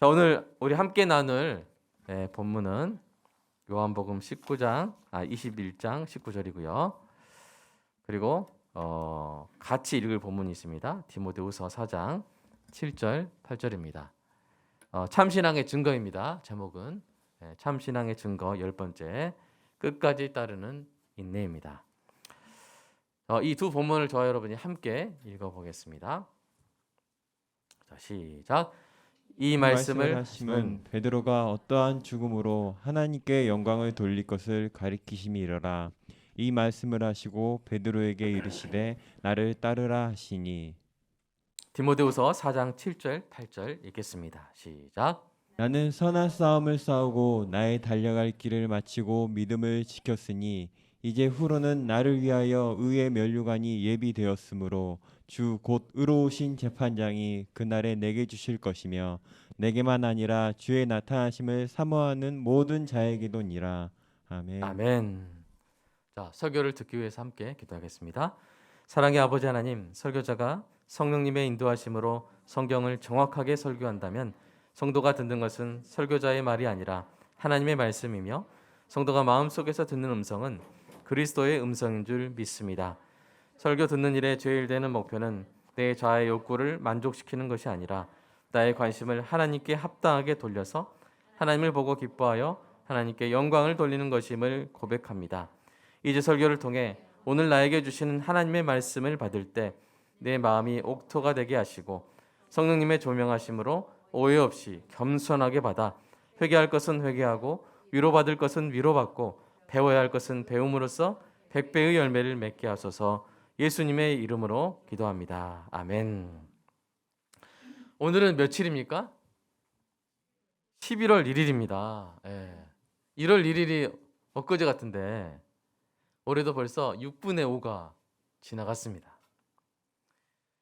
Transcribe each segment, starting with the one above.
자, 오늘 우리 함께 나눌 본문은 요한복음 21장 19절이고요. 그리고 같이 읽을 본문이 있습니다. 디모데후서 4장 7절, 8절입니다. 참신앙의 증거입니다. 제목은 참신앙의 증거 10번째, 끝까지 따르는 인내입니다. 이 두 본문을 저와 여러분이 함께 읽어보겠습니다. 자, 시작. 이 말씀을 하심은 베드로가 어떠한 죽음으로 하나님께 영광을 돌릴 것을 가리키심이러라. 이 말씀을 하시고 베드로에게 이르시되 나를 따르라 하시니. 디모데후서 4장 7절, 8절 읽겠습니다. 시작. 나는 선한 싸움을 싸우고 나의 달려갈 길을 마치고 믿음을 지켰으니 이제 후로는 나를 위하여 의의 면류관이 예비되었으므로 주 곧 의로우신 재판장이 그날에 내게 주실 것이며 내게만 아니라 주의 나타나심을 사모하는 모든 자에게도니라. 아멘. 아멘. 자, 설교를 듣기 위해서 함께 기도하겠습니다. 사랑의 아버지 하나님, 설교자가 성령님의 인도하심으로 성경을 정확하게 설교한다면 성도가 듣는 것은 설교자의 말이 아니라 하나님의 말씀이며 성도가 마음속에서 듣는 음성은 그리스도의 음성인 줄 믿습니다. 설교 듣는 일에 제일 되는 목표는 내 자아의 욕구를 만족시키는 것이 아니라 나의 관심을 하나님께 합당하게 돌려서 하나님을 보고 기뻐하여 하나님께 영광을 돌리는 것임을 고백합니다. 이제 설교를 통해 오늘 나에게 주시는 하나님의 말씀을 받을 때 내 마음이 옥토가 되게 하시고 성령님의 조명하심으로 오해 없이 겸손하게 받아 회개할 것은 회개하고 위로받을 것은 위로받고 배워야 할 것은 배움으로써 100배의 열매를 맺게 하소서. 예수님의 이름으로 기도합니다. 아멘. 오늘은 며칠입니까? 11월 1일입니다. 1월 1일이 엊그제 같은데 올해도 벌써 6분의 5가 지나갔습니다.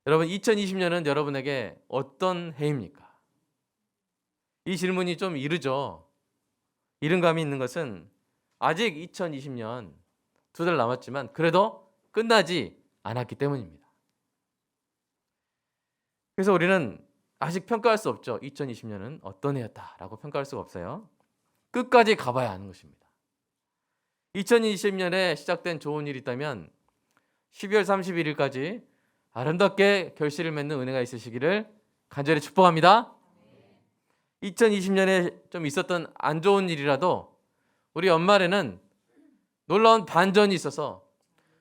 여러분, 2020년은 여러분에게 어떤 해입니까? 이 질문이 좀 이르죠. 이른 감이 있는 것은 아직 2020년 2달 남았지만 그래도 끝나지 않았기 때문입니다. 그래서 우리는 아직 평가할 수 없죠. 2020년은 어떤 해였다라고 평가할 수가 없어요. 끝까지 가봐야 하는 것입니다. 2020년에 시작된 좋은 일이 있다면 12월 31일까지 아름답게 결실을 맺는 은혜가 있으시기를 간절히 축복합니다. 2020년에 좀 있었던 안 좋은 일이라도 우리 연말에는 놀라운 반전이 있어서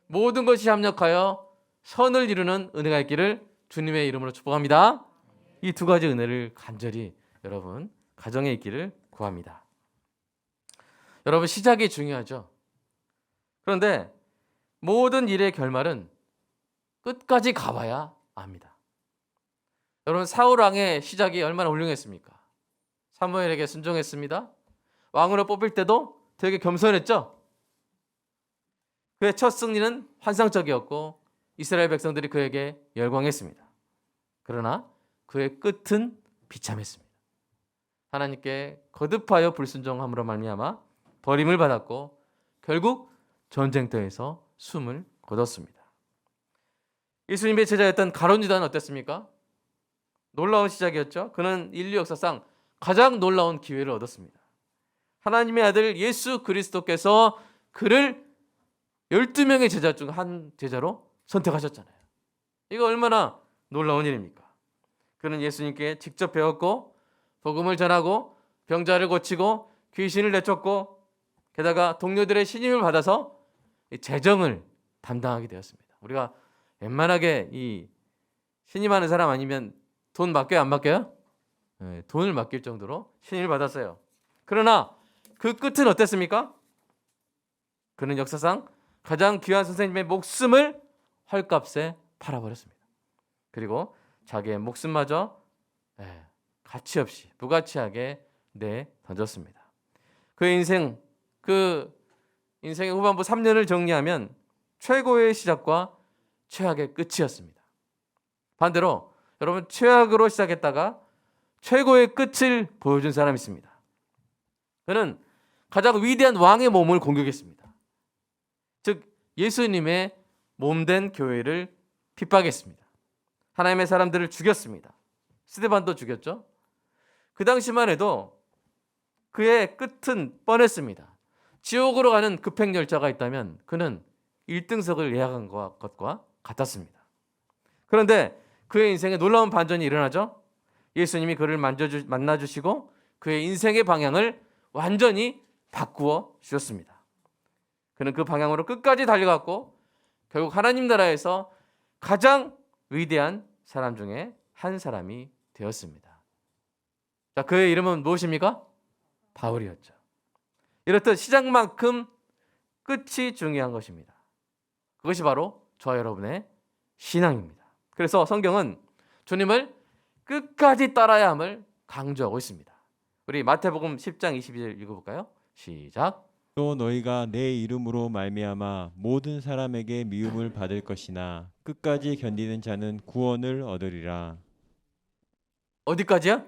모든 것이 합력하여 선을 이루는 은혜가 있기를 주님의 이름으로 축복합니다. 이 두 가지 은혜를 간절히 여러분 가정에 있기를 구합니다. 여러분, 시작이 중요하죠. 그런데 모든 일의 결말은 끝까지 가봐야 압니다. 여러분, 사울 왕의 시작이 얼마나 훌륭했습니까? 사무엘에게 순종했습니다. 왕으로 뽑힐 때도 되게 겸손했죠. 그의 첫 승리는 환상적이었고 이스라엘 백성들이 그에게 열광했습니다. 그러나 그의 끝은 비참했습니다. 하나님께 거듭하여 불순종함으로 말미암아 버림을 받았고 결국 전쟁터에서 숨을 거뒀습니다. 예수님의 제자였던 가룟 유다는 어땠습니까? 놀라운 시작이었죠. 그는 인류 역사상 가장 놀라운 기회를 얻었습니다. 하나님의 아들 예수 그리스도께서 그를 12명의 제자 중 한 제자로 선택하셨잖아요. 이거 얼마나 놀라운 일입니까? 그는 예수님께 직접 배웠고 복음을 전하고 병자를 고치고 귀신을 내쫓고 게다가 동료들의 신임을 받아서 재정을 담당하게 되었습니다. 우리가 웬만하게 이 신임하는 사람 아니면 돈 맡겨요, 안 맡겨요? 돈을 맡길 정도로 신임을 받았어요. 그러나 그 끝은 어땠습니까? 그는 역사상 가장 귀한 선생님의 목숨을 헐값에 팔아버렸습니다. 그리고 자기의 목숨마저 가치 없이 무가치하게 내던졌습니다. 그의 인생의 후반부 3년을 정리하면 최고의 시작과 최악의 끝이었습니다. 반대로 여러분, 최악으로 시작했다가 최고의 끝을 보여준 사람이 있습니다. 그는 가장 위대한 왕의 몸을 공격했습니다. 즉 예수님의 몸된 교회를 핍박했습니다. 하나님의 사람들을 죽였습니다. 스데반도 죽였죠. 그 당시만 해도 그의 끝은 뻔했습니다. 지옥으로 가는 급행열차가 있다면 그는 1등석을 예약한 것과 같았습니다. 그런데 그의 인생에 놀라운 반전이 일어나죠. 예수님이 그를 만나주시고 그의 인생의 방향을 완전히 바꾸어 주셨습니다. 그는 그 방향으로 끝까지 달려갔고 결국 하나님 나라에서 가장 위대한 사람 중에 한 사람이 되었습니다. 자, 그의 이름은 무엇입니까? 바울이었죠. 이렇듯 시작만큼 끝이 중요한 것입니다. 그것이 바로 저와 여러분의 신앙입니다. 그래서 성경은 주님을 끝까지 따라야 함을 강조하고 있습니다. 우리 마태복음 10장 22절 읽어볼까요? 시작. 또 너희가 내 이름으로 말미암아 모든 사람에게 미움을 받을 것이나 끝까지 견디는 자는 구원을 얻으리라. 어디까지요?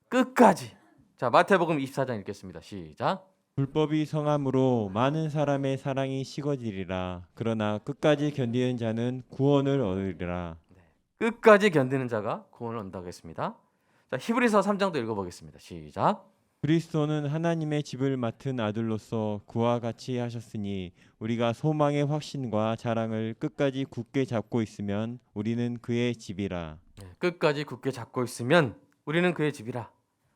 끝까지. 자, 마태복음 24장 읽겠습니다. 시작. 불법이 성함으로 많은 사람의 사랑이 식어지리라. 그러나 끝까지 견디는 자는 구원을 얻으리라. 끝까지 견디는 자가 구원을 얻는다고 했습니다. 자, 히브리서 3장도 읽어보겠습니다. 시작. 그리스도는 하나님의 집을 맡은 아들로서 그와 같이 하셨으니 우리가 소망의 확신과 자랑을 끝까지 굳게 잡고 있으면 우리는 그의 집이라. 끝까지 굳게 잡고 있으면 우리는 그의 집이라.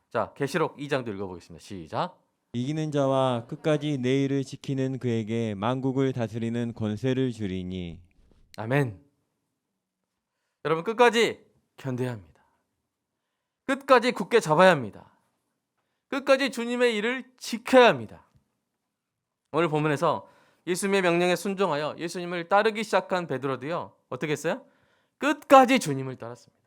자, 계시록 2장도 읽어보겠습니다. 시작. 이기는 자와 끝까지 내 일을 지키는 그에게 만국을 다스리는 권세를 주리니. 아멘. 여러분, 끝까지 견뎌야 합니다. 끝까지 굳게 잡아야 합니다. 끝까지 주님의 일을 지켜야 합니다. 오늘 본문에서 예수님의 명령에 순종하여 예수님을 따르기 시작한 베드로도요, 어떻게 했어요? 끝까지 주님을 따랐습니다.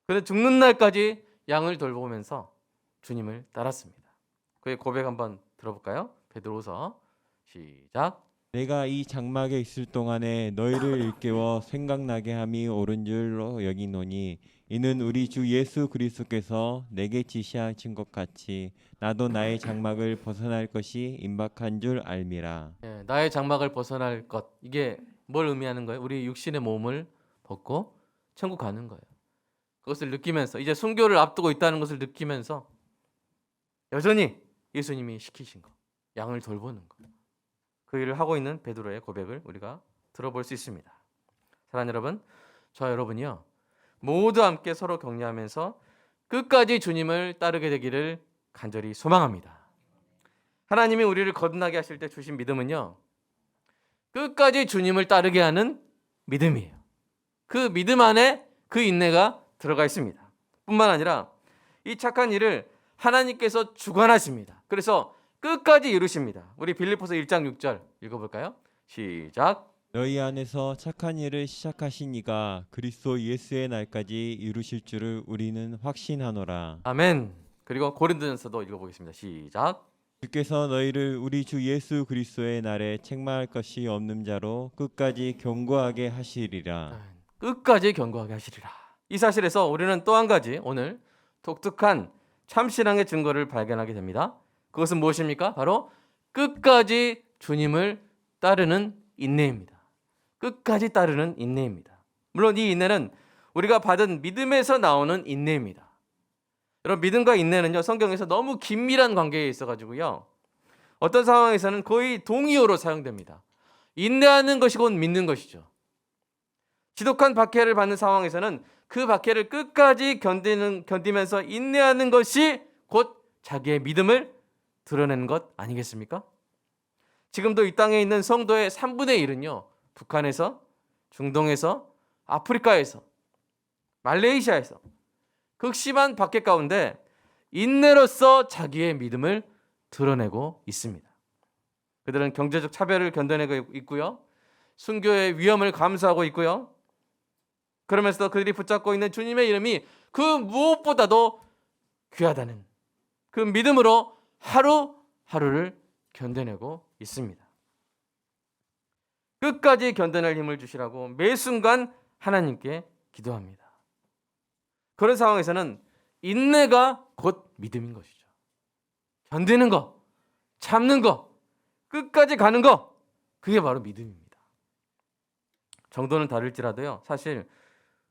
그는 죽는 날까지 양을 돌보면서 주님을 따랐습니다. 그의 고백 한번 들어볼까요? 베드로서 시작. 내가 이 장막에 있을 동안에 너희를 일깨워 생각나게 함이 옳은 줄로 여기노니 이는 우리 주 예수 그리스도께서 내게 지시하신 것 같이 나도 나의 장막을 벗어날 것이 임박한 줄 알미라. 나의 장막을 벗어날 것, 이게 뭘 의미하는 거예요? 우리 육신의 몸을 벗고 천국 가는 거예요. 그것을 느끼면서 이제 순교를 앞두고 있다는 것을 느끼면서 여전히 예수님이 시키신 것, 양을 돌보는 것, 그 일을 하고 있는 베드로의 고백을 우리가 들어볼 수 있습니다. 사랑하는 여러분, 저와 여러분이요, 모두 함께 서로 격려하면서 끝까지 주님을 따르게 되기를 간절히 소망합니다. 하나님이 우리를 거듭나게 하실 때 주신 믿음은요, 끝까지 주님을 따르게 하는 믿음이에요. 그 믿음 안에 그 인내가 들어가 있습니다. 뿐만 아니라 이 착한 일을 하나님께서 주관하십니다. 그래서 끝까지 이루십니다. 우리 빌립보서 1장 6절 읽어볼까요? 시작. 너희 안에서 착한 일을 시작하신 이가 그리스도 예수의 날까지 이루실 줄을 우리는 확신하노라. 아멘. 그리고 고린도전서도 읽어보겠습니다. 시작. 주께서 너희를 우리 주 예수 그리스도의 날에 책망할 것이 없는 자로 끝까지 견고하게 하시리라. 끝까지 견고하게 하시리라. 이 사실에서 우리는 또 한 가지 오늘 독특한 참신앙의 증거를 발견하게 됩니다. 그것은 무엇입니까? 바로 끝까지 주님을 따르는 인내입니다. 끝까지 따르는 인내입니다. 물론 이 인내는 우리가 받은 믿음에서 나오는 인내입니다. 여러분, 믿음과 인내는요, 성경에서 너무 긴밀한 관계에 있어가지고요, 어떤 상황에서는 거의 동의어로 사용됩니다. 인내하는 것이 곧 믿는 것이죠. 지독한 박해를 받는 상황에서는 그 박해를 끝까지 견디면서 인내하는 것이 곧 자기의 믿음을 드러내는 것 아니겠습니까? 지금도 이 땅에 있는 성도의 3분의 1은요, 북한에서, 중동에서, 아프리카에서, 말레이시아에서 극심한 박해 가운데 인내로서 자기의 믿음을 드러내고 있습니다. 그들은 경제적 차별을 견뎌내고 있고요, 순교의 위험을 감수하고 있고요, 그러면서도 그들이 붙잡고 있는 주님의 이름이 그 무엇보다도 귀하다는 그 믿음으로 하루하루를 견뎌내고 있습니다. 끝까지 견뎌낼 힘을 주시라고 매 순간 하나님께 기도합니다. 그런 상황에서는 인내가 곧 믿음인 것이죠. 견디는 거, 참는 거, 끝까지 가는 거, 그게 바로 믿음입니다. 정도는 다를지라도요, 사실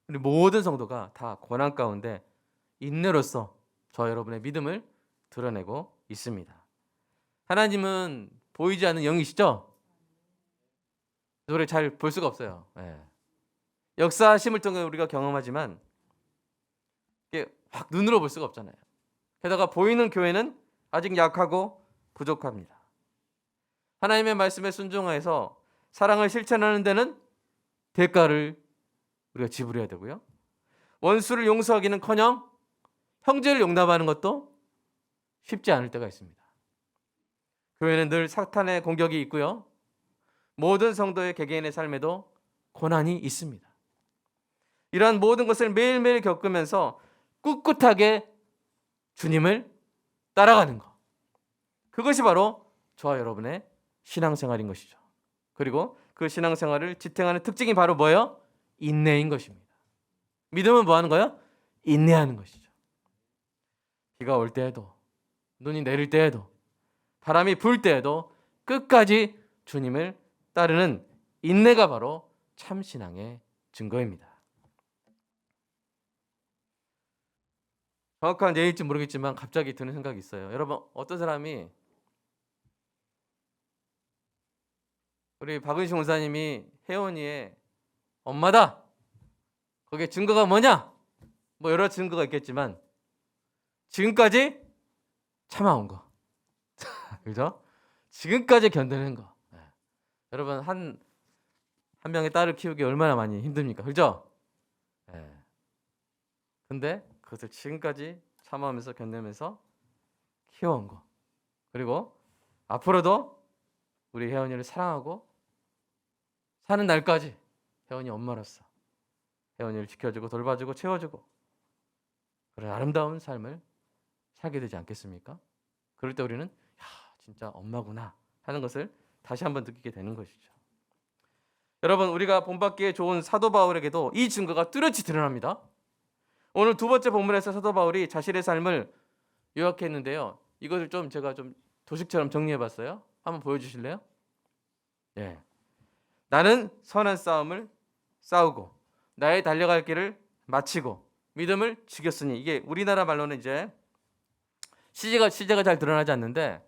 우리 모든 성도가 다 고난 가운데 인내로서 저와 여러분의 믿음을 드러내고 있습니다. 하나님은 보이지 않는 영이시죠? 우리 잘 볼 수가 없어요. 예. 역사하심을 통해 우리가 경험하지만 이게 확 눈으로 볼 수가 없잖아요. 게다가 보이는 교회는 아직 약하고 부족합니다. 하나님의 말씀에 순종해서 사랑을 실천하는 데는 대가를 우리가 지불해야 되고요. 원수를 용서하기는커녕 형제를 용납하는 것도 쉽지 않을 때가 있습니다. 교회는 늘 사탄의 공격이 있고요. 모든 성도의 개개인의 삶에도 고난이 있습니다. 이러한 모든 것을 매일매일 겪으면서 꿋꿋하게 주님을 따라가는 것. 그것이 바로 저와 여러분의 신앙생활인 것이죠. 그리고 그 신앙생활을 지탱하는 특징이 바로 뭐예요? 인내인 것입니다. 믿음은 뭐 하는 거예요? 인내하는 것이죠. 비가 올 때에도, 눈이 내릴 때에도, 바람이 불 때에도 끝까지 주님을 따르는 인내가 바로 참신앙의 증거입니다. 정확한 예일지 모르겠지만 갑자기 드는 생각이 있어요. 여러분, 어떤 사람이 우리 박은식 원사님이 혜원이의 엄마다. 거기에 증거가 뭐냐? 뭐 여러 증거가 있겠지만 지금까지 참아온 거. 그죠? 지금까지 견디는 거. 네. 여러분 한 명의 딸을 키우기 얼마나 많이 힘듭니까? 그죠? 네. 근데 그것을 지금까지 참아오면서 견디면서 키워온 거. 그리고 앞으로도 우리 혜원이를 사랑하고 사는 날까지 혜원이 엄마로서 혜원이를 지켜주고 돌봐주고 채워주고 그런 아름다운 삶을 살게 되지 않겠습니까? 그럴 때 우리는 야, 진짜 엄마구나 하는 것을 다시 한번 느끼게 되는 것이죠. 여러분, 우리가 본받기에 좋은 사도 바울에게도 이 증거가 뚜렷이 드러납니다. 오늘 두 번째 본문에서 사도 바울이 자신의 삶을 요약했는데요. 이것을 제가 도식처럼 정리해봤어요. 한번 보여주실래요? 예. 나는 선한 싸움을 싸우고 나의 달려갈 길을 마치고 믿음을 지켰으니, 이게 우리나라 말로는 이제 시제가 잘 드러나지 않는데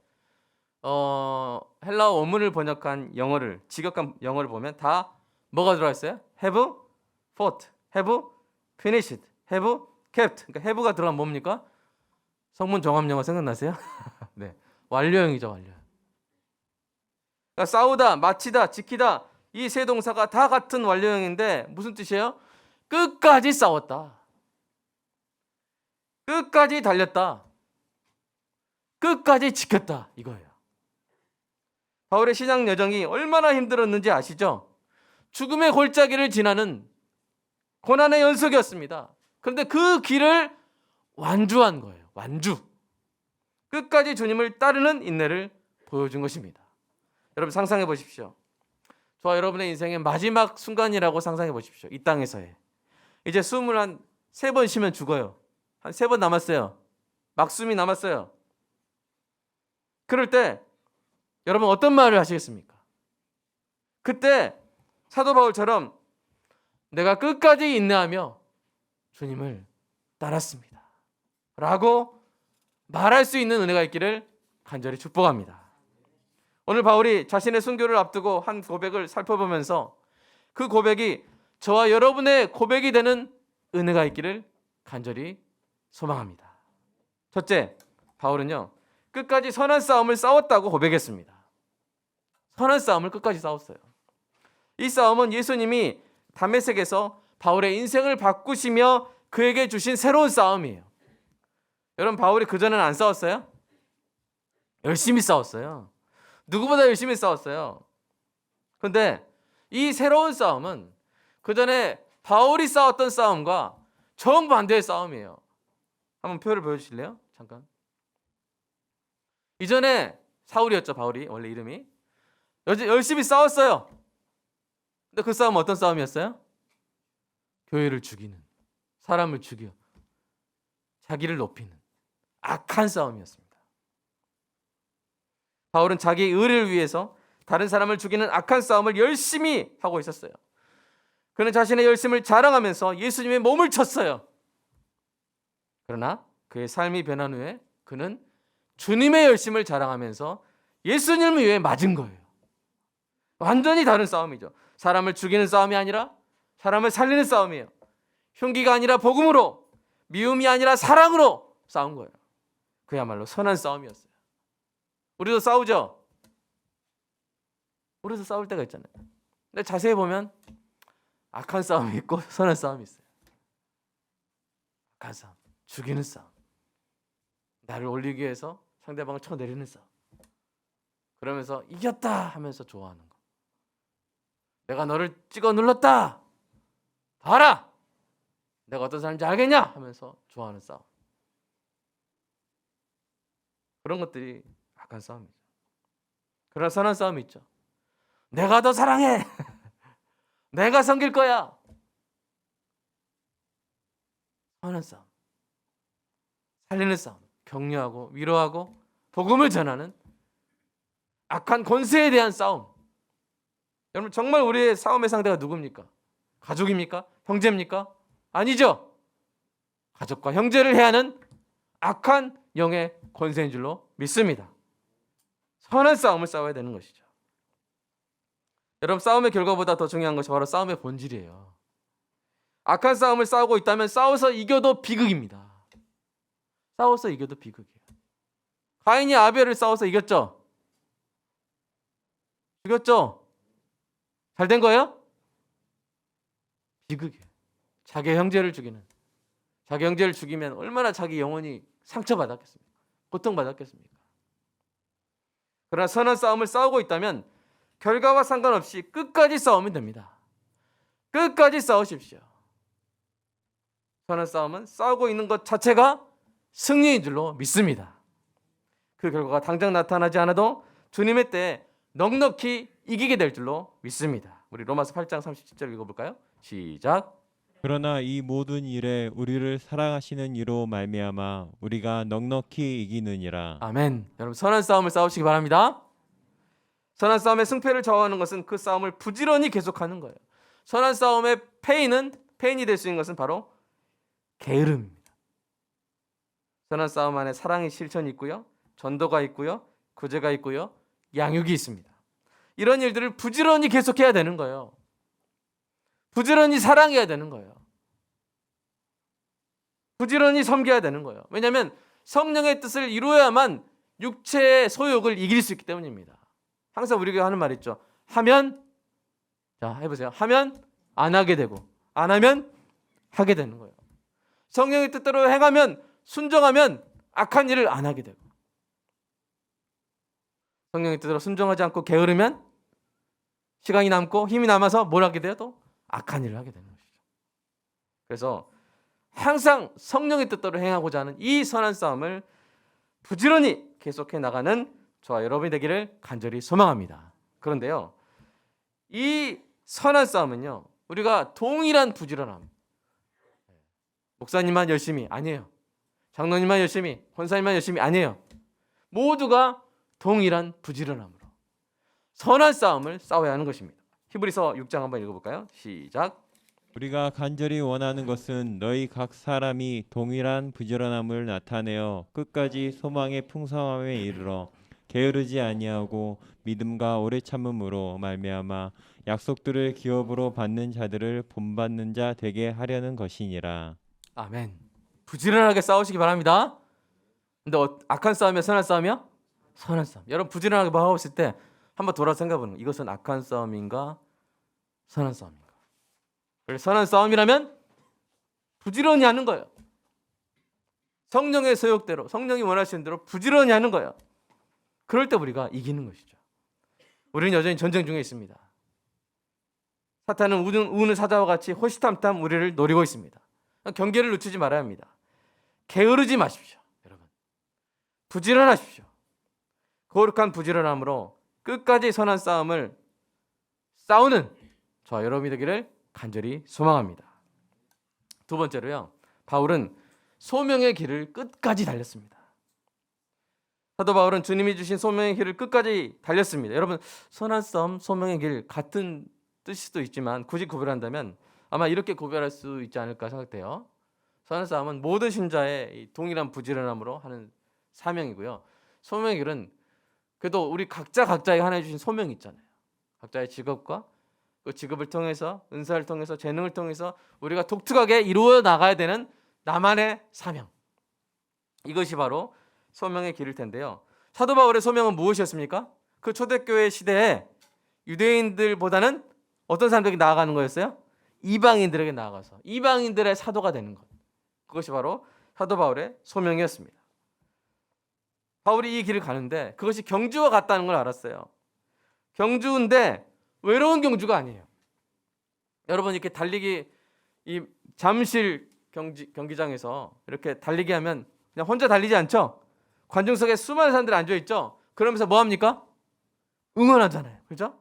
헬라어 원문을 번역한 영어를, 직역한 영어를 보면 다 뭐가 들어가 있어요? have fought, have finished, have kept. 그러니까 have가 들어가면 뭡니까? 성문 종합 영어 생각나세요? 네, 완료형이죠, 완료. 그러니까 싸우다, 마치다, 지키다, 이 세 동사가 다 같은 완료형인데 무슨 뜻이에요? 끝까지 싸웠다. 끝까지 달렸다. 끝까지 지켰다. 이거예요. 바울의 신앙 여정이 얼마나 힘들었는지 아시죠? 죽음의 골짜기를 지나는 고난의 연속이었습니다. 그런데 그 길을 완주한 거예요. 완주. 끝까지 주님을 따르는 인내를 보여준 것입니다. 여러분 상상해 보십시오. 저와 여러분의 인생의 마지막 순간이라고 상상해 보십시오. 이 땅에서의. 이제 숨을 한 3번 쉬면 죽어요. 한 3번 남았어요. 막숨이 남았어요. 그럴 때 여러분 어떤 말을 하시겠습니까? 그때 사도 바울처럼 내가 끝까지 인내하며 주님을 따랐습니다 라고 말할 수 있는 은혜가 있기를 간절히 축복합니다. 오늘 바울이 자신의 순교를 앞두고 한 고백을 살펴보면서 그 고백이 저와 여러분의 고백이 되는 은혜가 있기를 간절히 소망합니다. 첫째, 바울은요 끝까지 선한 싸움을 싸웠다고 고백했습니다. 선한 싸움을 끝까지 싸웠어요. 이 싸움은 예수님이 다메섹에서 바울의 인생을 바꾸시며 그에게 주신 새로운 싸움이에요. 여러분, 바울이 그전에는 안 싸웠어요? 열심히 싸웠어요. 누구보다 열심히 싸웠어요. 그런데 이 새로운 싸움은 그전에 바울이 싸웠던 싸움과 정반대의 싸움이에요. 한번 표를 보여주실래요? 잠깐. 이전에 사울이었죠. 바울이 원래 이름이. 열심히 싸웠어요. 근데 그 싸움은 어떤 싸움이었어요? 교회를 죽이는, 사람을 죽여 자기를 높이는 악한 싸움이었습니다. 바울은 자기의 의를 위해서 다른 사람을 죽이는 악한 싸움을 열심히 하고 있었어요. 그는 자신의 열심을 자랑하면서 예수님의 몸을 쳤어요. 그러나 그의 삶이 변한 후에 그는 주님의 열심을 자랑하면서 예수님을 위해 맞은 거예요. 완전히 다른 싸움이죠. 사람을 죽이는 싸움이 아니라 사람을 살리는 싸움이에요. 흉기가 아니라 복음으로, 미움이 아니라 사랑으로 싸운 거예요. 그야말로 선한 싸움이었어요. 우리도 싸우죠? 우리도 싸울 때가 있잖아요. 근데 자세히 보면 악한 싸움이 있고 선한 싸움이 있어요. 악한 싸움, 죽이는 싸움, 나를 올리기 위해서 상대방을 쳐내리는 싸움. 그러면서 이겼다 하면서 좋아하는 거. 내가 너를 찍어 눌렀다. 봐라. 내가 어떤 사람인지 알겠냐 하면서 좋아하는 싸움. 그런 것들이 악한 싸움이죠. 그러나 선한 싸움이 있죠. 내가 더 사랑해. 내가 섬길 거야. 선한 싸움. 살리는 싸움. 격려하고 위로하고 복음을 전하는 악한 권세에 대한 싸움. 여러분 정말 우리의 싸움의 상대가 누굽니까? 가족입니까? 형제입니까? 아니죠. 가족과 형제를 해하는 악한 영의 권세인 줄로 믿습니다. 선한 싸움을 싸워야 되는 것이죠. 여러분 싸움의 결과보다 더 중요한 것이 바로 싸움의 본질이에요. 악한 싸움을 싸우고 있다면 싸워서 이겨도 비극입니다. 싸워서 이겨도 비극이에요. 가인이 아벨을 싸워서 이겼죠? 죽였죠? 잘 된 거예요? 비극이에요. 자기 형제를 죽이는. 자기 형제를 죽이면 얼마나 자기 영혼이 상처받았겠습니까? 고통받았겠습니까? 그러나 선한 싸움을 싸우고 있다면 결과와 상관없이 끝까지 싸우면 됩니다. 끝까지 싸우십시오. 선한 싸움은 싸우고 있는 것 자체가 승리인 줄로 믿습니다. 그 결과가 당장 나타나지 않아도 주님의 때에 넉넉히 이기게 될 줄로 믿습니다. 우리 로마서 8장 37절 읽어볼까요? 시작. 그러나 이 모든 일에 우리를 사랑하시는 이로 말미암아 우리가 넉넉히 이기느니라. 아멘. 여러분 선한 싸움을 싸우시기 바랍니다. 선한 싸움의 승패를 좌우하는 것은 그 싸움을 부지런히 계속하는 거예요. 선한 싸움의 페인이 될 수 있는 것은 바로 게으름입니다. 선한 싸움 안에 사랑의 실천이 있고요, 전도가 있고요, 구제가 있고요, 양육이 있습니다. 이런 일들을 부지런히 계속해야 되는 거예요. 부지런히 사랑해야 되는 거예요. 부지런히 섬겨야 되는 거예요. 왜냐하면 성령의 뜻을 이루어야만 육체의 소욕을 이길 수 있기 때문입니다. 항상 우리가 하는 말 있죠. 하면, 자 해보세요. 하면 안 하게 되고 안 하면 하게 되는 거예요. 성령의 뜻대로 행하면, 순종하면 악한 일을 안 하게 되고, 성령의 뜻대로 순종하지 않고 게으르면 시간이 남고 힘이 남아서 뭘 하게 돼요? 또 악한 일을 하게 되는 것이죠. 그래서 항상 성령의 뜻대로 행하고자 하는 이 선한 싸움을 부지런히 계속해 나가는 저와 여러분이 되기를 간절히 소망합니다. 그런데요, 이 선한 싸움은요, 우리가 동일한 부지런함, 목사님만 열심히 아니에요. 장로님만 열심히, 권사님만 열심히 아니에요. 모두가 동일한 부지런함으로 선한 싸움을 싸워야 하는 것입니다. 히브리서 6장 한번 읽어볼까요? 시작. 우리가 간절히 원하는 것은 너희 각 사람이 동일한 부지런함을 나타내어 끝까지 소망의 풍성함에 이르러 게으르지 아니하고 믿음과 오래 참음으로 말미암아 약속들을 기업으로 받는 자들을 본받는 자 되게 하려는 것이니라. 아멘. 부지런하게 싸우시기 바랍니다. 근데 악한 싸움이야, 선한 싸움이야? 선한 싸움. 여러분 부지런하게 하고 있을 때 한번 돌아 생각해보는 거예요. 이것은 악한 싸움인가, 선한 싸움인가? 선한 싸움이라면 부지런히 하는 거예요. 성령의 소욕대로, 성령이 원하시는 대로 부지런히 하는 거예요. 그럴 때 우리가 이기는 것이죠. 우리는 여전히 전쟁 중에 있습니다. 사탄은 우는 사자와 같이 호시탐탐 우리를 노리고 있습니다. 경계를 늦추지 말아야 합니다. 게으르지 마십시오. 여러분 부지런하십시오. 거룩한 부지런함으로 끝까지 선한 싸움을 싸우는 저와 여러분이 되기를 간절히 소망합니다. 두 번째로요, 바울은 소명의 길을 끝까지 달렸습니다. 사도 바울은 주님이 주신 소명의 길을 끝까지 달렸습니다. 여러분 선한 싸움, 소명의 길 같은 뜻일 수도 있지만 굳이 구별한다면 아마 이렇게 구별할 수 있지 않을까 생각돼요. 선한 싸움은 모든 신자의 이 동일한 부지런함으로 하는 사명이고요. 소명의 길은 그래도 우리 각자의 하나님 주신 소명이 있잖아요. 각자의 직업과 그 직업을 통해서 은사를 통해서 재능을 통해서 우리가 독특하게 이루어 나가야 되는 나만의 사명. 이것이 바로 소명의 길일 텐데요. 사도 바울의 소명은 무엇이었습니까? 그 초대교회 시대에 유대인들보다는 어떤 사람들에게 나아가는 거였어요? 이방인들에게 나아가서 이방인들의 사도가 되는 것. 그것이 바로 사도 바울의 소명이었습니다. 바울이 이 길을 가는데 그것이 경주와 같다는 걸 알았어요. 경주인데 외로운 경주가 아니에요. 여러분 이렇게 달리기 이 잠실 경기장에서 이렇게 달리기 하면 그냥 혼자 달리지 않죠? 관중석에 수많은 사람들이 앉아 있죠. 그러면서 뭐 합니까? 응원하잖아요. 그렇죠?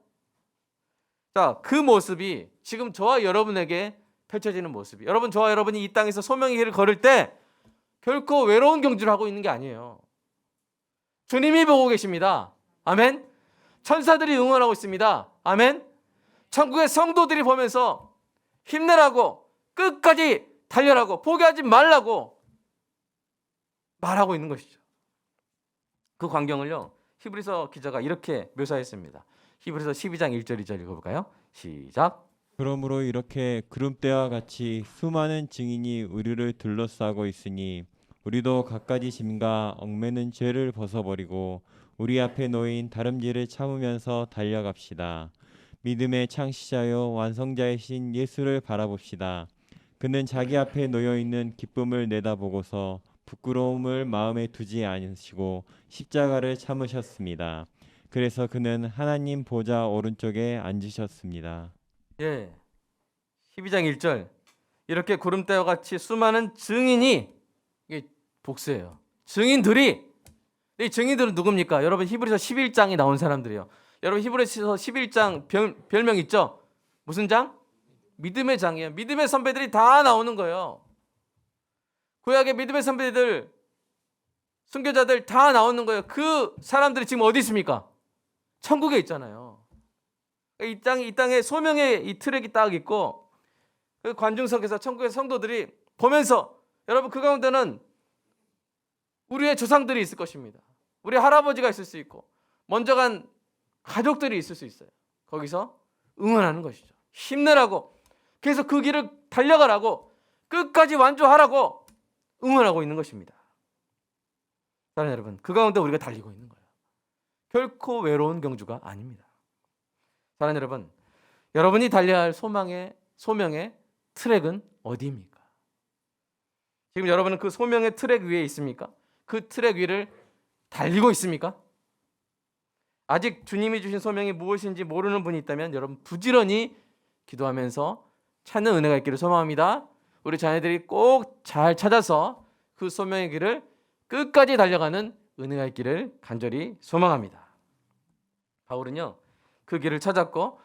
자, 그 모습이 지금 저와 여러분에게 펼쳐지는 모습이. 여러분 저와 여러분이 이 땅에서 소명의 길을 걸을 때 결코 외로운 경주를 하고 있는 게 아니에요. 주님이 보고 계십니다. 아멘. 천사들이 응원하고 있습니다. 아멘. 천국의 성도들이 보면서 힘내라고 끝까지 달려라고 포기하지 말라고 말하고 있는 것이죠. 그 광경을요. 히브리서 기자가 이렇게 묘사했습니다. 히브리서 12장 1절 2절 읽어볼까요? 시작. 그러므로 이렇게 구름대와 같이 수많은 증인이 우리를 둘러싸고 있으니 우리도 갖가지 짐과 얽매는 죄를 벗어버리고 우리 앞에 놓인 다름질을 참으면서 달려갑시다. 믿음의 창시자요 완성자이신 예수를 바라봅시다. 그는 자기 앞에 놓여 있는 기쁨을 내다보고서 부끄러움을 마음에 두지 않으시고 십자가를 참으셨습니다. 그래서 그는 하나님 보좌 오른쪽에 앉으셨습니다. 예. 12장 1절. 이렇게 구름대와 같이 수많은 증인이 이게 복수예요. 증인들이 이 증인들은 누굽니까? 여러분 히브리서 11장에 나온 사람들이요. 여러분 히브리서 11장 별명 있죠? 무슨 장? 믿음의 장이에요. 믿음의 선배들이 다 나오는 거예요. 구약의 믿음의 선배들, 순교자들 다 나오는 거예요. 그 사람들이 지금 어디 있습니까? 천국에 있잖아요. 이 땅에 소명의 이 트랙이 딱 있고 그 관중석에서 천국의 성도들이 보면서 여러분 그 가운데는 우리의 조상들이 있을 것입니다. 우리 할아버지가 있을 수 있고 먼저 간 가족들이 있을 수 있어요. 거기서 응원하는 것이죠. 힘내라고 계속 그 길을 달려가라고 끝까지 완주하라고 응원하고 있는 것입니다. 사랑하는 여러분, 그 가운데 우리가 달리고 있는 거예요. 결코 외로운 경주가 아닙니다. 사랑하는 여러분, 여러분이 달려야 할 소명의 트랙은 어디입니까? 지금 여러분은 그 소명의 트랙 위에 있습니까? 그 트랙 위를 달리고 있습니까? 아직 주님이 주신 소명이 무엇인지 모르는 분이 있다면 여러분 부지런히 기도하면서 찾는 은혜가 있기를 소망합니다. 우리 자녀들이 꼭 잘 찾아서 그 소명의 길을 끝까지 달려가는 은혜가 있기를 간절히 소망합니다. 바울은요, 그 길을 찾았고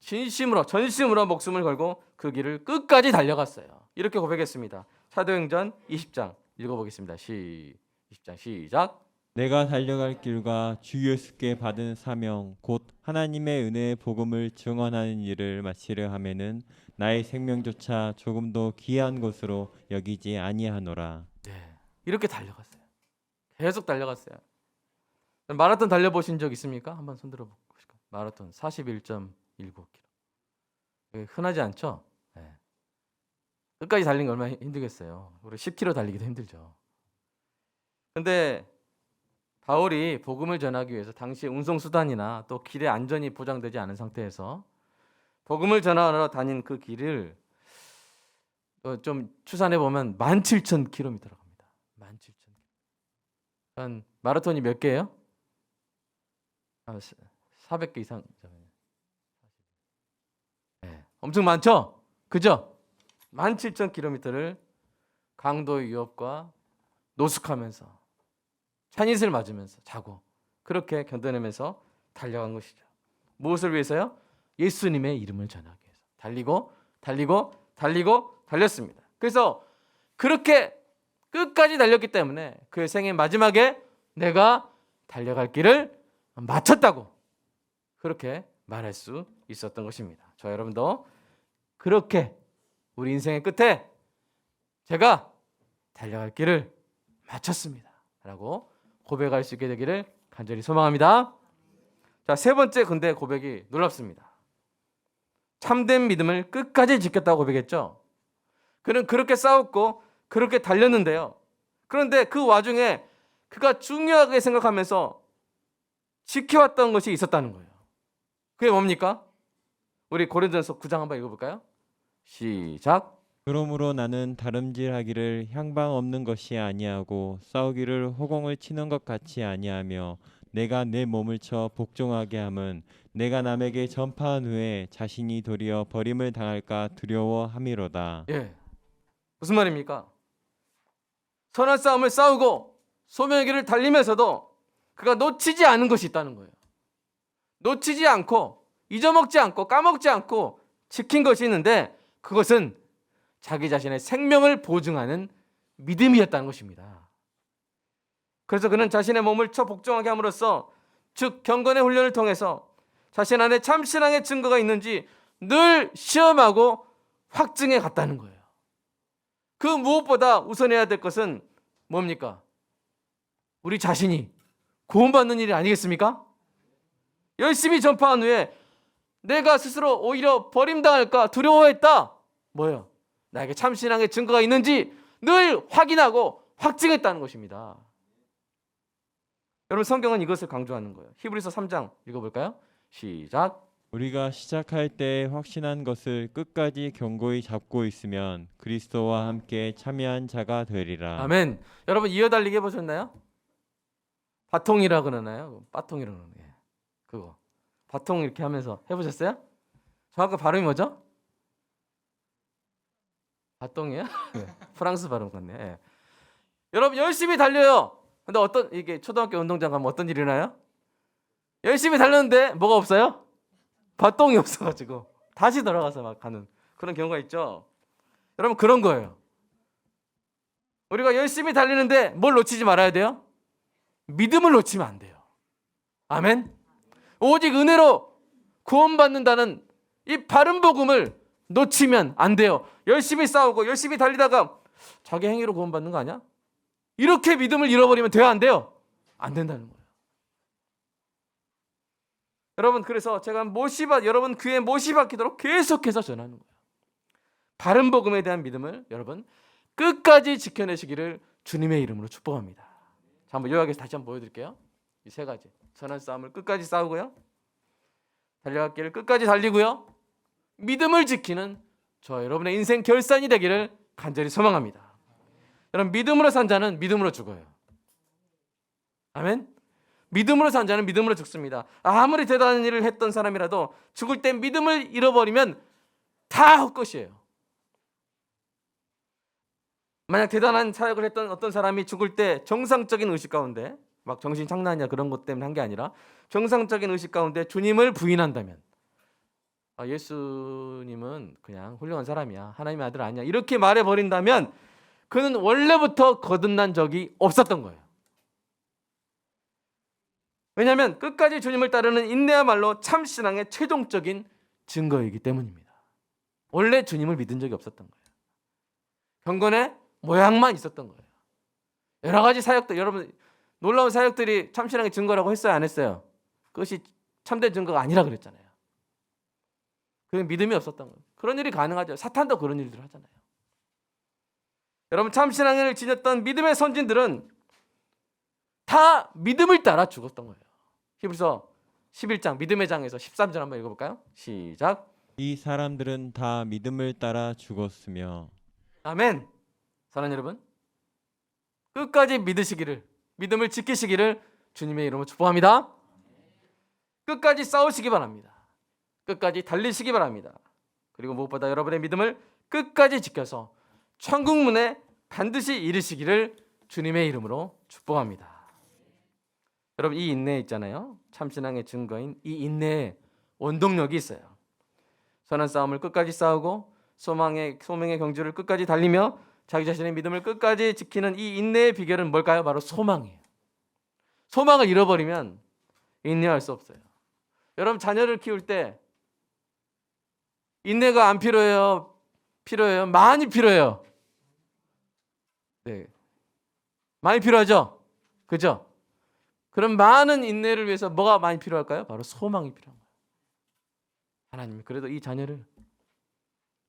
전심으로 목숨을 걸고 그 길을 끝까지 달려갔어요. 이렇게 고백했습니다. 사도행전 20장 읽어보겠습니다. 20장 시작. 내가 달려갈 길과 주 예수께 받은 사명 곧 하나님의 은혜의 복음을 증언하는 일을 마치려 하면은 나의 생명조차 조금도 귀한 것으로 여기지 아니하노라. 네, 이렇게 달려갔어요. 계속 달려갔어요. 마라톤 달려보신 적 있습니까? 한번 손들어 보실까요? 마라톤 41.19km. 흔하지 않죠? 네. 끝까지 달리는 게 얼마나 힘들겠어요. 우리 10km 달리기도 힘들죠. 근데 바울이 복음을 전하기 위해서 당시 운송수단이나 또 길의 안전이 보장되지 않은 상태에서 복음을 전하러 다닌 그 길을 좀 추산해 보면 17,000km라고 합니다. 17,000km. 한 마라톤이 몇 개예요? 400개 이상. 네, 엄청 많죠? 그죠? 17,000km를 강도의 위협과 노숙하면서 찬잇을 맞으면서 자고 그렇게 견뎌내면서 달려간 것이죠. 무엇을 위해서요? 예수님의 이름을 전하기 위해서 달렸습니다. 그래서 그렇게 끝까지 달렸기 때문에 그의 생애 마지막에 내가 달려갈 길을 마쳤다고 그렇게 말할 수 있었던 것입니다. 저 여러분도 그렇게 우리 인생의 끝에 제가 달려갈 길을 마쳤습니다 라고 고백할 수 있게 되기를 간절히 소망합니다. 자, 세 번째 근데 고백이 놀랍습니다. 참된 믿음을 끝까지 지켰다고 고백했죠. 그는 그렇게 싸웠고 그렇게 달렸는데요. 그런데 그 와중에 그가 중요하게 생각하면서 지켜왔던 것이 있었다는 거예요. 그게 뭡니까? 우리 고린도전서 9장 한번 읽어볼까요? 시작. 그러므로 나는 다름질하기를 향방 없는 것이 아니하고 싸우기를 호공을 치는 것 같이 아니하며 내가 내 몸을 쳐 복종하게 함은 내가 남에게 전파한 후에 자신이 도리어 버림을 당할까 두려워함이로다. 예, 무슨 말입니까? 선한 싸움을 싸우고 소명의 길을 달리면서도 그가 놓치지 않은 것이 있다는 거예요. 놓치지 않고 잊어먹지 않고 까먹지 않고 지킨 것이 있는데 그것은 자기 자신의 생명을 보증하는 믿음이었다는 것입니다. 그래서 그는 자신의 몸을 쳐 복종하게 함으로써 즉 경건의 훈련을 통해서 자신 안에 참신앙의 증거가 있는지 늘 시험하고 확증해 갔다는 거예요. 그 무엇보다 우선해야 될 것은 뭡니까? 우리 자신이 구원받는 일이 아니겠습니까? 열심히 전파한 후에 내가 스스로 오히려 버림당할까 두려워했다. 뭐예요? 나에게 참신앙의 증거가 있는지 늘 확인하고 확증했다는 것입니다. 여러분 성경은 이것을 강조하는 거예요. 히브리서 3장 읽어볼까요? 시작. 우리가 시작할 때 확신한 것을 끝까지 견고히 잡고 있으면 그리스도와 함께 참여한 자가 되리라. 아멘. 여러분 이어달리기 해보셨나요? 바통이라 그러나요? 빠통이라 그러나요? 예. 그거 바통 이렇게 하면서 해보셨어요? 정확한 발음이 뭐죠? 바통이에요? 네. 프랑스 발음 같네. 예. 여러분 열심히 달려요. 근데 어떤 이게 초등학교 운동장 가면 어떤 일이 일어나요? 열심히 달렸는데 뭐가 없어요? 바통이 없어가지고 다시 돌아가서 막 가는 그런 경우가 있죠. 여러분 그런 거예요. 우리가 열심히 달리는데 뭘 놓치지 말아야 돼요? 믿음을 놓치면 안 돼요. 아멘. 오직 은혜로 구원받는다는 이 바른 복음을 놓치면 안 돼요. 열심히 싸우고 열심히 달리다가 자기 행위로 구원받는 거 아니야? 이렇게 믿음을 잃어버리면 돼요, 안 돼요? 안 된다는 거예요. 여러분 그래서 제가 여러분 귀에 못이 박히도록 계속해서 전하는 거예요. 바른 복음에 대한 믿음을 여러분 끝까지 지켜내시기를 주님의 이름으로 축복합니다. 자, 한번 요약해서 다시 한번 보여드릴게요. 이 세 가지 선한 싸움을 끝까지 싸우고요, 달려갈 길을 끝까지 달리고요, 믿음을 지키는 저 여러분의 인생 결산이 되기를 간절히 소망합니다. 여러분 믿음으로 산 자는 믿음으로 죽어요. 아멘. 믿음으로 산 자는 믿음으로 죽습니다. 아무리 대단한 일을 했던 사람이라도 죽을 때 믿음을 잃어버리면 다 헛것이에요. 만약 대단한 사역을 했던 어떤 사람이 죽을 때 정상적인 의식 가운데 막 정신 장난이야 그런 것 때문에 한 게 아니라 정상적인 의식 가운데 주님을 부인한다면 예수님은 그냥 훌륭한 사람이야, 하나님의 아들 아니야, 이렇게 말해버린다면 그는 원래부터 거듭난 적이 없었던 거예요. 왜냐하면 끝까지 주님을 따르는 인내야말로 참신앙의 최종적인 증거이기 때문입니다. 원래 주님을 믿은 적이 없었던 거예요. 경건의 모양만 있었던 거예요. 여러 가지 사역들, 여러분 놀라운 사역들이 참신앙의 증거라고 했어요, 안 했어요? 그것이 참된 증거가 아니라 그랬잖아요. 그게 믿음이 없었던 거예요. 그런 일이 가능하죠. 사탄도 그런 일들을 하잖아요. 여러분 참신앙을 지녔던 믿음의 선진들은 다 믿음을 따라 죽었던 거예요. 히브리서 11장 믿음의 장에서 13절 한번 읽어볼까요? 시작. 이 사람들은 다 믿음을 따라 죽었으며. 아멘. 사랑하는 여러분, 끝까지 믿으시기를, 믿음을 지키시기를 주님의 이름으로 축복합니다. 끝까지 싸우시기 바랍니다. 끝까지 달리시기 바랍니다. 그리고 무엇보다 여러분의 믿음을 끝까지 지켜서 천국문에 반드시 이르시기를 주님의 이름으로 축복합니다. 여러분 이 인내 있잖아요. 참신앙의 증거인 이 인내에 원동력이 있어요. 선한 싸움을 끝까지 싸우고 소명의 경주를 끝까지 달리며 자기 자신의 믿음을 끝까지 지키는 이 인내의 비결은 뭘까요? 바로 소망이에요. 소망을 잃어버리면 인내할 수 없어요. 여러분 자녀를 키울 때 인내가 안 필요해요? 필요해요? 많이 필요해요. 네. 많이 필요하죠? 그죠? 그럼 많은 인내를 위해서 뭐가 많이 필요할까요? 바로 소망이 필요한 거예요. 하나님 그래도 이 자녀를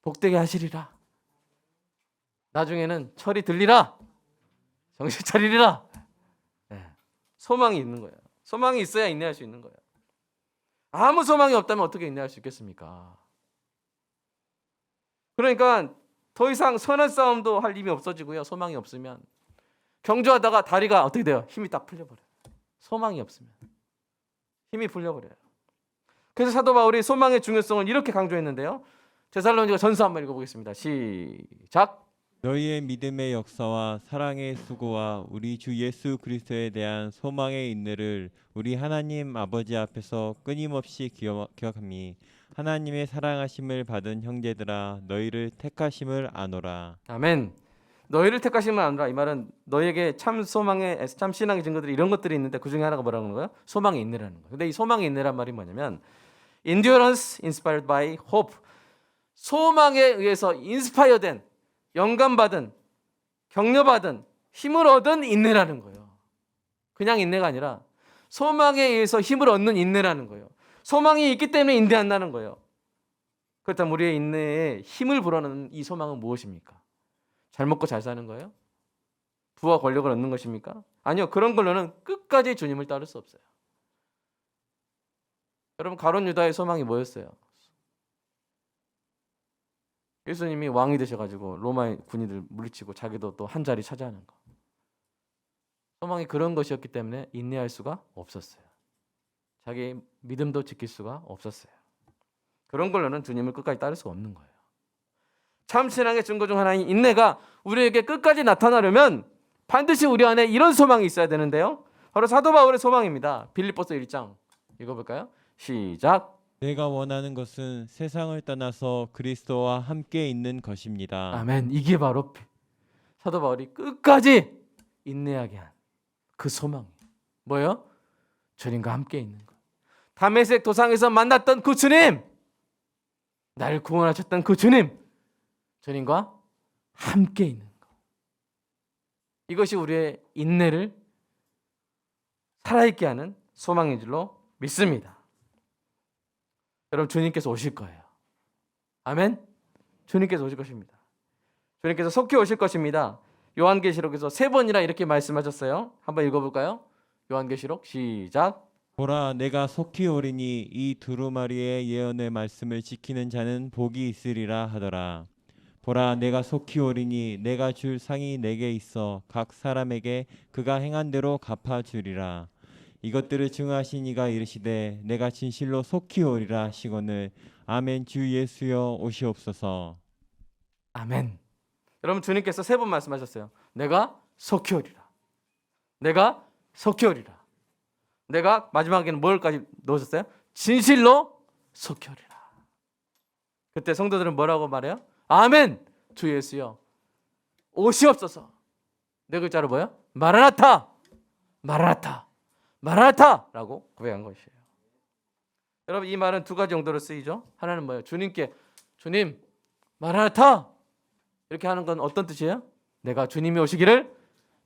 복되게 하시리라. 나중에는 철이 들리라. 정신 차리리라. 네. 소망이 있는 거예요. 소망이 있어야 인내할 수 있는 거예요. 아무 소망이 없다면 어떻게 인내할 수 있겠습니까? 그러니까 더 이상 선한 싸움도 할 힘이 없어지고요. 소망이 없으면 경주하다가 다리가 어떻게 돼요? 힘이 딱 풀려버려요. 소망이 없으면 힘이 풀려버려요. 그래서 사도 바울이 소망의 중요성을 이렇게 강조했는데요. 데살로니가 전서 한번 읽어보겠습니다. 시작. 너희의 믿음의 역사와 사랑의 수고와 우리 주 예수 그리스도에 대한 소망의 인내를 우리 하나님 아버지 앞에서 끊임없이 기억함이 하나님의 사랑하심을 받은 형제들아 너희를 택하심을 아노라. 아멘. 너희를 택하심을 아노라. 이 말은 너희에게 참 소망의 참 신앙의 증거들이 이런 것들이 있는데 그 중에 하나가 뭐라는 거예요? 소망의 인내라는 거예요. 근데 이 소망의 인내란 말이 뭐냐면 endurance inspired by hope. 소망에 의해서 인스파이어된 영감받은 격려받은 힘을 얻은 인내라는 거예요. 그냥 인내가 아니라 소망에 의해서 힘을 얻는 인내라는 거예요. 소망이 있기 때문에 인내한다는 거예요. 그렇다면 우리의 인내에 힘을 불어넣는 이 소망은 무엇입니까? 잘 먹고 잘 사는 거예요? 부와 권력을 얻는 것입니까? 아니요. 그런 걸로는 끝까지 주님을 따를 수 없어요. 여러분 가룟 유다의 소망이 뭐였어요? 예수님이 왕이 되셔가지고 로마의 군인들 물리치고 자기도 또 한 자리 차지하는 거. 소망이 그런 것이었기 때문에 인내할 수가 없었어요. 자기 믿음도 지킬 수가 없었어요. 그런 걸로는 주님을 끝까지 따를 수가 없는 거예요. 참 신앙의 증거 중 하나인 인내가 우리에게 끝까지 나타나려면 반드시 우리 안에 이런 소망이 있어야 되는데요. 바로 사도 바울의 소망입니다. 빌립보서 1장 읽어볼까요? 시작. 내가 원하는 것은 세상을 떠나서 그리스도와 함께 있는 것입니다. 아멘. 이게 바로 사도 바울이 끝까지 인내하게 한 그 소망. 뭐예요? 주님과 함께 있는 것. 다메섹 도상에서 만났던 그 주님, 나를 구원하셨던 그 주님, 주님과 함께 있는 것. 이것이 우리의 인내를 살아있게 하는 소망인 줄로 믿습니다. 여러분 주님께서 오실 거예요. 아멘. 주님께서 오실 것입니다. 주님께서 속히 오실 것입니다. 요한계시록에서 3번이나 이렇게 말씀하셨어요. 한번 읽어볼까요? 요한계시록 시작. 보라 내가 속히 오리니 이 두루마리의 예언의 말씀을 지키는 자는 복이 있으리라 하더라. 보라 내가 속히 오리니 내가 줄 상이 내게 있어 각 사람에게 그가 행한 대로 갚아주리라. 이것들을 증하신 이가 이르시되 내가 진실로 속히 오리라 하시거늘 아멘. 주 예수여 오시옵소서. 아멘. 여러분 주님께서 3번 말씀하셨어요. 내가 속히 오리라. 내가 속히 오리라. 내가 마지막에는 뭘까지 넣으셨어요? 진실로 속히 오리라. 그때 성도들은 뭐라고 말해요? 아멘. 주 예수여 오시옵소서. 네 글자로 뭐예요? 마라나타. 마라나타. 마라나타라고 고백한 것이에요. 여러분 이 말은 두 가지 용도로 쓰이죠. 하나는 뭐예요? 주님께 주님 마라나타 이렇게 하는 건 어떤 뜻이에요? 내가 주님이 오시기를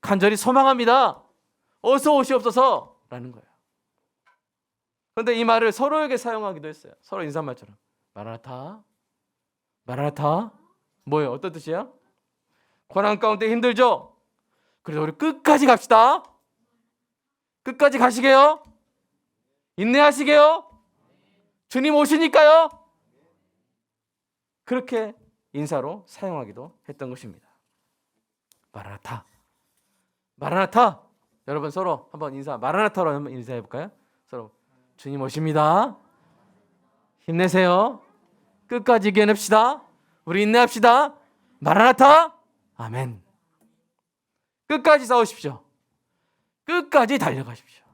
간절히 소망합니다. 어서 오시옵소서라는 거예요. 그런데 이 말을 서로에게 사용하기도 했어요. 서로 인사말처럼 마라나타 마라나타 뭐예요? 어떤 뜻이에요? 고난 가운데 힘들죠? 그래서 우리 끝까지 갑시다. 끝까지 가시게요. 인내하시게요. 주님 오시니까요. 그렇게 인사로 사용하기도 했던 것입니다. 마라나타. 마라나타. 여러분 서로 한번 인사 마라나타로 한번 인사해 볼까요? 서로 주님 오십니다. 힘내세요. 끝까지 이겨냅시다. 우리 인내합시다. 마라나타. 아멘. 끝까지 싸우십시오. 끝까지 달려가십시오.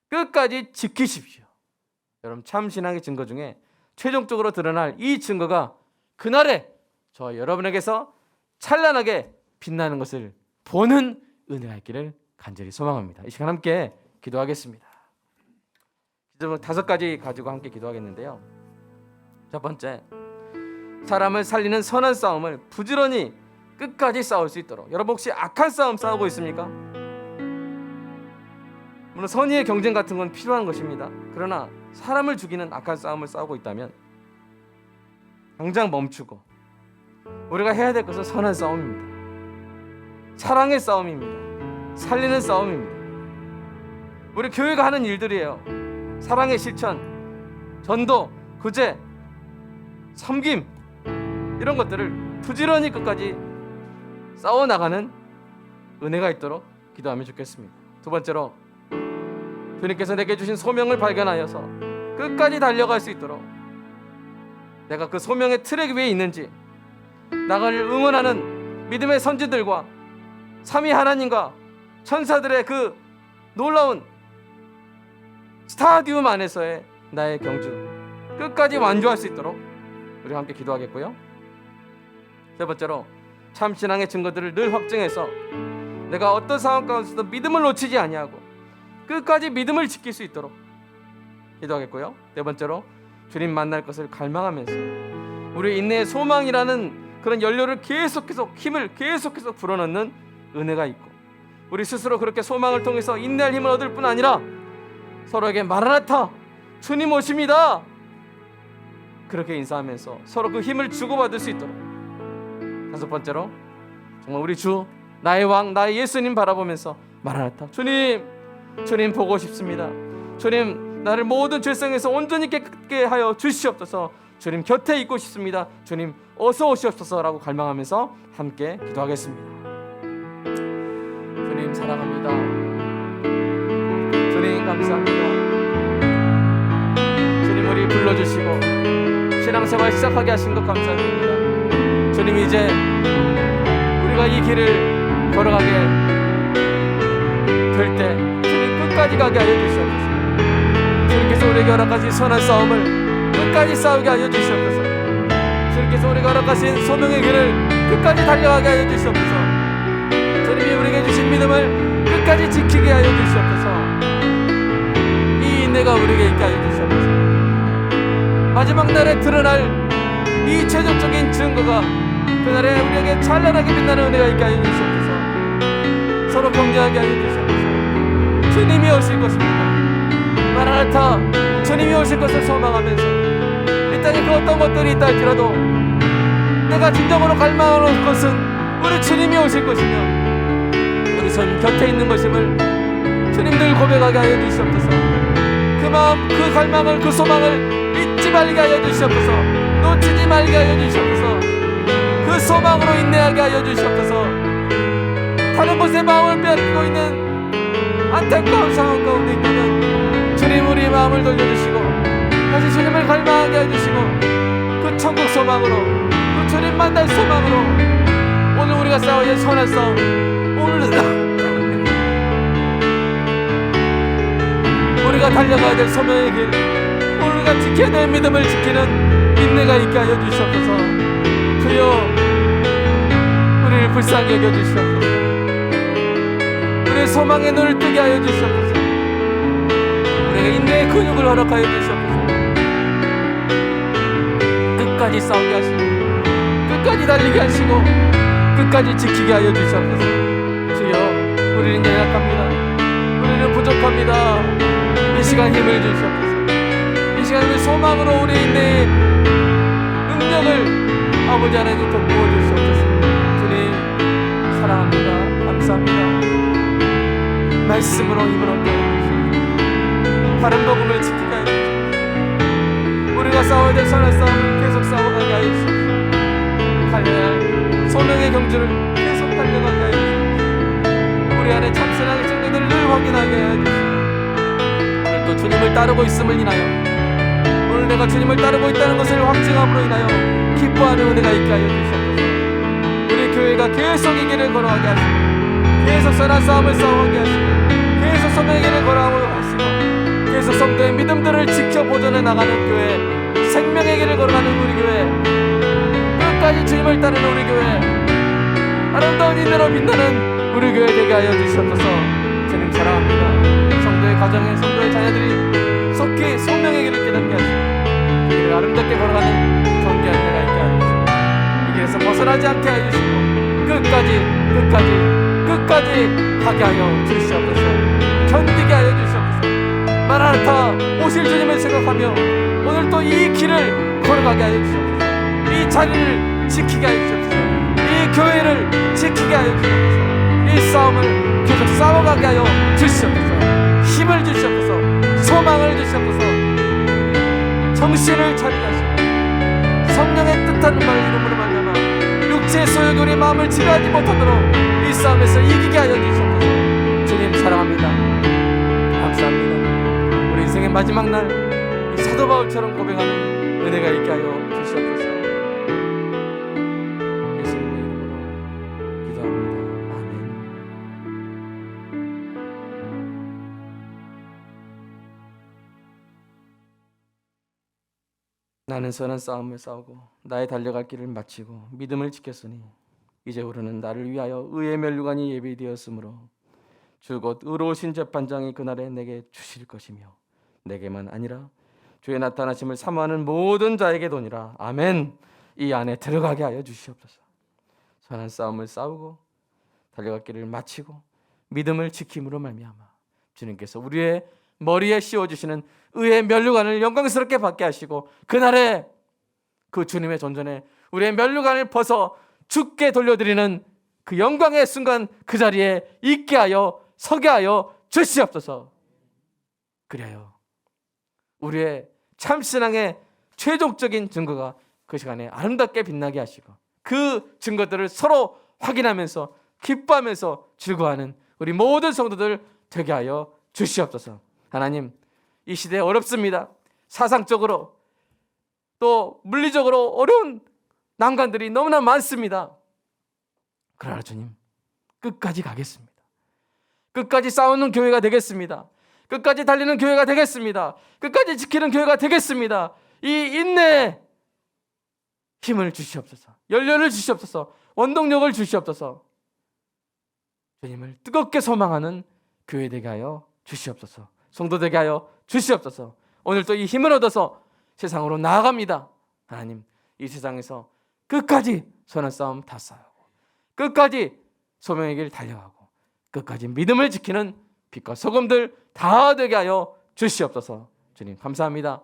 끝까지 지키십시오. 여러분 참 신앙의 증거 중에 최종적으로 드러날 이 증거가 그날에 저와 여러분에게서 찬란하게 빛나는 것을 보는 은혜가 있기를 간절히 소망합니다. 이 시간 함께 기도하겠습니다. 기도문 5가지 가지고 함께 기도하겠는데요. 첫 번째, 사람을 살리는 선한 싸움을 부지런히 끝까지 싸울 수 있도록. 여러분 혹시 악한 싸움 싸우고 있습니까? 물론 선의의 경쟁 같은 건 필요한 것입니다. 그러나 사람을 죽이는 악한 싸움을 싸우고 있다면 당장 멈추고 우리가 해야 될 것은 선한 싸움입니다. 사랑의 싸움입니다. 살리는 싸움입니다. 우리 교회가 하는 일들이에요. 사랑의 실천, 전도, 구제, 섬김, 이런 것들을 부지런히 끝까지 싸워나가는 은혜가 있도록 기도하면 좋겠습니다. 두 번째로, 주님께서 내게 주신 소명을 발견하여서 끝까지 달려갈 수 있도록 내가 그 소명의 트랙 위에 있는지, 나를 응원하는 믿음의 선지들과 삼위 하나님과 천사들의 그 놀라운 스타디움 안에서의 나의 경주 끝까지 완주할 수 있도록 우리 함께 기도하겠고요. 세 번째로, 참 신앙의 증거들을 늘 확증해서 내가 어떤 상황 가운데서도 믿음을 놓치지 아니하고 끝까지 믿음을 지킬 수 있도록 기도하겠고요. 네 번째로, 주님 만날 것을 갈망하면서 우리 인내의 소망이라는 그런 연료를 힘을 계속해서 불어넣는 은혜가 있고, 우리 스스로 그렇게 소망을 통해서 인내할 힘을 얻을 뿐 아니라 서로에게 마라나타, 주님 오십니다, 그렇게 인사하면서 서로 그 힘을 주고받을 수 있도록. 다섯 번째로, 정말 우리 주, 나의 왕, 나의 예수님 바라보면서 마라나타, 주님 보고 싶습니다. 주님, 나를 모든 죄성에서 온전히 깨끗게 하여 주시옵소서. 주님 곁에 있고 싶습니다. 주님 어서 오시옵소서라고 갈망하면서 함께 기도하겠습니다. 주님 사랑합니다. 주님 감사합니다. 주님 우리 불러주시고 신앙생활 시작하게 하신 것 감사드립니다. 주님, 이제 우리가 이 길을 걸어가게 될 때 주님 끝까지 가게 하여 주시옵소서. 주님께서 우리에게 허락하신 선한 싸움을 끝까지 싸우게 하여 주시옵소서. 주님께서 우리가 허락하신 소명의 길을 끝까지 달려가게 하여 주시옵소서. 주님이 우리에게 주신 믿음을 끝까지 지키게 하여 주시옵소서. 이 인내가 우리에게 있게 하여 주시옵소서. 마지막 날에 드러날 이 최종적인 증거가 그날에 우리에게 찬란하게 빛나는 은혜가 있게 하여 주시옵소서. 서로 격려하게 하여 주시옵소서. 주님이 오실 것입니다. 마라나타, 주님이 오실 것을 소망하면서 이 땅에 그 어떤 것들이 있다 할지라도 내가 진정으로 갈망하는 것은 우리 주님이 오실 것이며 우리 손 곁에 있는 것임을 주님들 고백하게 하여 주시옵소서. 그 마음, 그 갈망을, 그 소망을 잊지 말게 하여 주시옵소서. 놓치지 말게 하여 주시옵소서. 그 소망으로 인내하게 하여 주시옵소서. 다른 곳에 마음을 빼앗기고 있는 안타까운 상황 가운데 있다면 주님 우리의 마음을 돌려주시고 다시 주님을 갈망하게 해주시고 그 천국 소망으로, 그 주님 만날 소망으로 오늘 우리가 싸워야 할 선한 싸움, 오늘 우리가 달려가야 될 소명의 길, 오늘 우리가 지켜야 될 믿음을 지키는 인내가 있게 하여 주시옵소서. 주여, 우리를 불쌍히 여겨주시옵소서. 우리의 소망의 눈을 뜨게 하여 주시옵소서. 우리에게 인내의 근육을 허락하여 주시옵소서. 끝까지 싸우게 하시고 끝까지 달리게 하시고 끝까지 지키게 하여 주시옵소서. 주여, 우리는 연약합니다. 우리는 부족합니다. 이 시간 힘을 주시옵소서. 이 시간 힘을 소망으로 우리의 인내의 능력을 아버지 하나님 더 부어주시옵소서. 주님 사랑합니다. 감사합니다. 말씀으로 힘을 얻게 해주시옵소서. 바른 복음을 지키게 하여 주시옵소서. 우리가 싸워야 될 선한 싸움을 계속 싸워가게 하여 주시옵소서. 달려야 할 소명의 경주를 계속 달려가게 하여 주시옵소서. 우리 안에 참신하게 증거들을 늘 확인하게 하여 주시옵소서. 오늘 또 주님을 따르고 있음을 인하여, 오늘 내가 주님을 따르고 있다는 것을 확증함으로 인하여 기뻐하는 은혜가 있게 하여 주시옵소서. 우리 교회가 계속 이 길을 걸어가게 하시고 계속 선한 싸움을 싸워가게 하시고 계속 소명의 길을 걸어가게 하시고 계속 성도의 믿음들을 지켜 보존해 나가는 교회, 생명의 길을 걸어가는 우리 교회, 끝까지 주님을 따르는 우리 교회, 아름다운 인내로 빛나는 우리 교회 되게 하여 주시옵소서. 주님 사랑합니다. 성도의 가정에, 성도의 자녀들이 속히 소명의 길을 깨닫게 하시고 그 길을 아름답게 걸어가는 경계한 내가 있게 하여 주시고 이 길에서 벗어나지 않게 하여 주시고 끝까지 하게 하여 주시옵소서. 견디게 하여 주시옵소서. 마라나타 오실 주님을 생각하며 오늘 또 이 길을 걸어가게 하여 주시옵소서. 이 자리를 지키게 하여 주시옵소서. 이 교회를 지키게 하여 주시옵소서. 이 싸움을 계속 싸워가게 하여 주시옵소서. 힘을 주시옵소서. 소망을 주시옵소서. 정신을 차리게 하시고 성령의 뜻하는 말을 이름으로 말미암아 육체의 소욕이 우리 마음을 지배하지 못하도록 이 싸움에서 이기게 하여 주시옵소서. 주님 사랑합니다. 감사합니다. 우리 인생의 마지막 날 이 사도 바울처럼 고백하는 은혜가 있게 하여 주시옵소서. 예수님의 이름으로 기도합니다. 아멘. 나는 선한 싸움을 싸우고 나의 달려갈 길을 마치고 믿음을 지켰으니 이제부로는 나를 위하여 의의 면류관이 예비되었으므로 주 곧 의로우신 재판장이 그날에 내게 주실 것이며 내게만 아니라 주의 나타나심을 사모하는 모든 자에게 도니라. 아멘. 이 안에 들어가게 하여 주시옵소서. 선한 싸움을 싸우고 달려갈 길을 마치고 믿음을 지킴으로 말미암아 주님께서 우리의 머리에 씌워주시는 의의 면류관을 영광스럽게 받게 하시고 그날에 그 주님의 전전에 우리의 면류관을 벗어 주께 돌려드리는 그 영광의 순간 그 자리에 있게 하여 서게 하여 주시옵소서. 그래요 우리의 참신앙의 최종적인 증거가 그 시간에 아름답게 빛나게 하시고 그 증거들을 서로 확인하면서 기뻐하면서 즐거워하는 우리 모든 성도들 되게 하여 주시옵소서. 하나님 이 시대에 어렵습니다. 사상적으로 또 물리적으로 어려운 난관들이 너무나 많습니다. 그러나 주님 끝까지 가겠습니다. 끝까지 싸우는 교회가 되겠습니다. 끝까지 달리는 교회가 되겠습니다. 끝까지 지키는 교회가 되겠습니다. 이 인내에 힘을 주시옵소서. 연료를 주시옵소서. 원동력을 주시옵소서. 주님을 뜨겁게 소망하는 교회 되게 하여 주시옵소서. 성도 되게 하여 주시옵소서. 오늘 또 이 힘을 얻어서 세상으로 나아갑니다. 하나님 이 세상에서 끝까지 선한 싸움 다 싸우고 끝까지 소명의 길 달려가고 끝까지 믿음을 지키는 빛과 소금들 다 되게 하여 주시옵소서. 주님 감사합니다.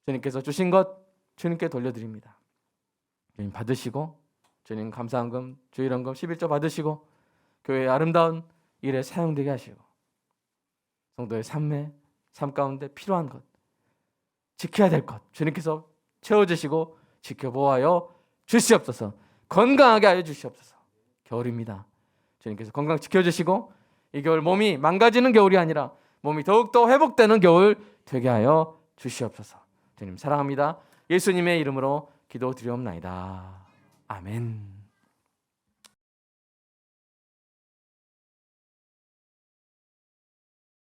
주님께서 주신 것 주님께 돌려드립니다. 주님 받으시고 주님 감사한금 주일헌금 11조 받으시고 교회의 아름다운 일에 사용되게 하시고 성도의 삶 가운데 필요한 것 지켜야 될 것 주님께서 채워주시고 지켜보아요 주시옵소서. 건강하게 하여 주시옵소서. 겨울입니다. 주님께서 건강 지켜주시고 이 겨울 몸이 망가지는 겨울이 아니라 몸이 더욱더 회복되는 겨울 되게 하여 주시옵소서. 주님 사랑합니다. 예수님의 이름으로 기도드리옵나이다. 아멘.